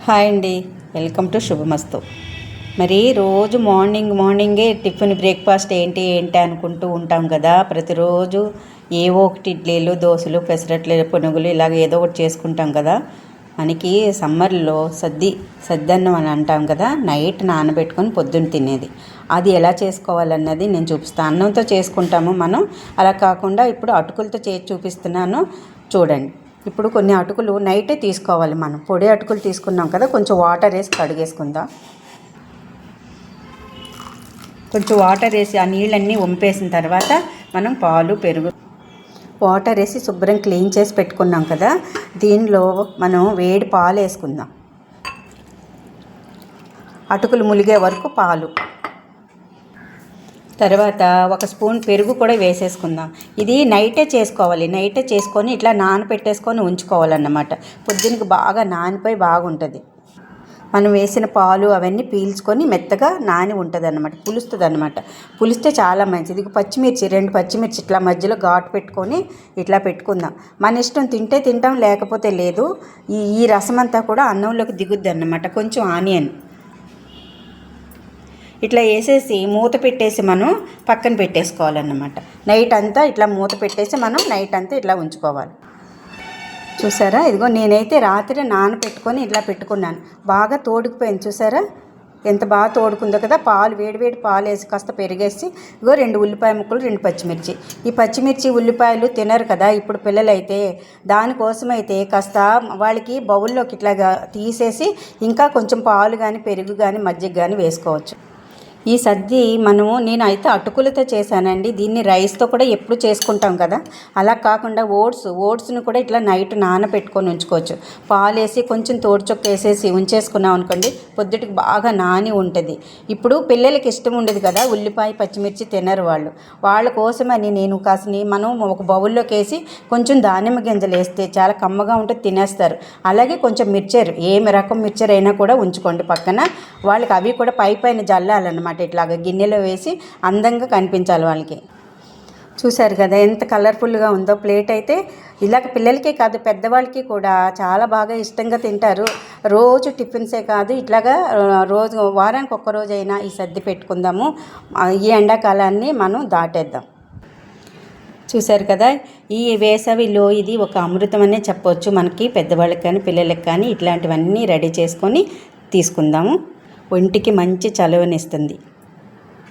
Hi అండి, welcome to శుభమస్తు. మరి రోజు మార్నింగే టిఫిన్ బ్రేక్ఫాస్ట్ ఏంటి అనుకుంటూ ఉంటాం కదా. ప్రతిరోజు ఏవో ఒకటి ఇడ్లీలు, దోశలు, పెసరట్లు, పునుగులు ఇలాగ ఏదో ఒకటి చేసుకుంటాం కదా. మనకి సమ్మర్లో సద్దన్నం అని అంటాం కదా. నైట్ నానబెట్టుకొని పొద్దున్న తినేది, అది ఎలా చేసుకోవాలన్నది నేను చూపిస్తాను. అన్నంతో చేసుకుంటాము మనం, అలా కాకుండా ఇప్పుడు అటుకులతో చేసి చూపిస్తున్నాను చూడండి. ఇప్పుడు కొన్ని అటుకులు నైటే తీసుకోవాలి. మనం పొడి అటుకులు తీసుకున్నాం కదా, కొంచెం వాటర్ వేసి కడిగేసుకుందాం. కొంచెం వాటర్ వేసి ఆ నీళ్ళన్నీ వంపేసిన తర్వాత మనం పాలు, పెరుగు, వాటర్ వేసి శుభ్రం క్లీన్ చేసి పెట్టుకున్నాం కదా. దీనిలో మనం వేడి పాలు వేసుకుందాం. అటుకులు ములిగే వరకు పాలు, తర్వాత ఒక స్పూన్ పెరుగు కూడా వేసేసుకుందాం. ఇది నైటే చేసుకోవాలి. నైటే చేసుకొని ఇట్లా నానపెట్టేసుకొని ఉంచుకోవాలన్నమాట. పొద్దునకి బాగా నానిపోయి బాగుంటుంది. మనం వేసిన పాలు అవన్నీ పీల్చుకొని మెత్తగా నాని ఉంటుంది అన్నమాట, పులుస్తుంది అన్నమాట. పులిస్తే చాలా మంచిది. పచ్చిమిర్చి, 2 పచ్చిమిర్చి ఇట్లా మధ్యలో ఘాటు పెట్టుకొని ఇట్లా పెట్టుకుందాం. మన ఇష్టం, తింటే తింటాం, లేకపోతే లేదు. ఈ రసం అంతా కూడా అన్నంలోకి దిగుద్ది అన్నమాట. కొంచెం ఆనియన్ ఇట్లా వేసేసి మూత పెట్టేసి మనం పక్కన పెట్టేసుకోవాలన్నమాట. నైట్ అంతా ఇట్లా మూత పెట్టేసి మనం నైట్ అంతా ఇట్లా ఉంచుకోవాలి. చూసారా, ఇదిగో నేనైతే రాత్రి నానబెట్టుకొని ఇట్లా పెట్టుకున్నాను. బాగా తోడుకుపోయింది. చూసారా ఎంత బాగా తోడుకుందో కదా. పాలు, వేడివేడి పాలు వేసి కాస్త పెరిగేసి ఇగో 2 ఉల్లిపాయ ముక్కలు, 2 పచ్చిమిర్చి. ఈ పచ్చిమిర్చి, ఉల్లిపాయలు తినరు కదా ఇప్పుడు పిల్లలైతే. దానికోసమైతే కాస్త వాళ్ళకి బౌల్లోకి ఇట్లాగా తీసేసి ఇంకా కొంచెం పాలు కానీ, పెరుగు కానీ, మజ్జిగ కానీ వేసుకోవచ్చు. ఈ సద్ది నేను అయితే అటుకులతో చేశానండి. దీన్ని రైస్తో కూడా ఎప్పుడు చేసుకుంటాం కదా. అలా కాకుండా ఓట్స్ని కూడా ఇట్లా నైట్ నానబెట్టుకొని ఉంచుకోవచ్చు. పాలు వేసి కొంచెం తోడుచొక్క వేసేసి ఉంచేసుకున్నాం అనుకోండి, పొద్దుటికి బాగా నాని ఉంటుంది. ఇప్పుడు పిల్లలకి ఇష్టం ఉండదు కదా, ఉల్లిపాయ, పచ్చిమిర్చి తినరు వాళ్ళు. వాళ్ళ కోసమని నేను కాసిని మనం ఒక బౌల్లోకి వేసి కొంచెం దానిమ్మ గింజలు వేస్తే చాలా కమ్మగా ఉంటుంది, తినేస్తారు. అలాగే కొంచెం మిర్చర్, ఏమి రకం మిర్చర్ అయినా కూడా ఉంచుకోండి పక్కన. వాళ్ళకి అవి కూడా పైన జల్లాలన్నమాట. ఇట్లాగా గిన్నెలో వేసి అందంగా కనిపించాలి వాళ్ళకి. చూశారు కదా ఎంత కలర్ఫుల్గా ఉందో. ప్లేట్ అయితే ఇలాగ పిల్లలకే కాదు, పెద్దవాళ్ళకి కూడా చాలా బాగా ఇష్టంగా తింటారు. రోజు టిఫిన్సే కాదు, ఇట్లాగా రోజు వారానికి ఒక్కరోజైనా ఈ సద్ది పెట్టుకుందాము. ఈ ఎండాకాలాన్ని మనం దాటేద్దాం. చూశారు కదా, ఈ వేసవిలో ఇది ఒక అమృతం అనే చెప్పవచ్చు. మనకి పెద్దవాళ్ళకి కానీ పిల్లలకి కానీ ఇట్లాంటివన్నీ రెడీ చేసుకొని తీసుకుందాము. ఒంటికి మంచి చలువనిస్తుంది.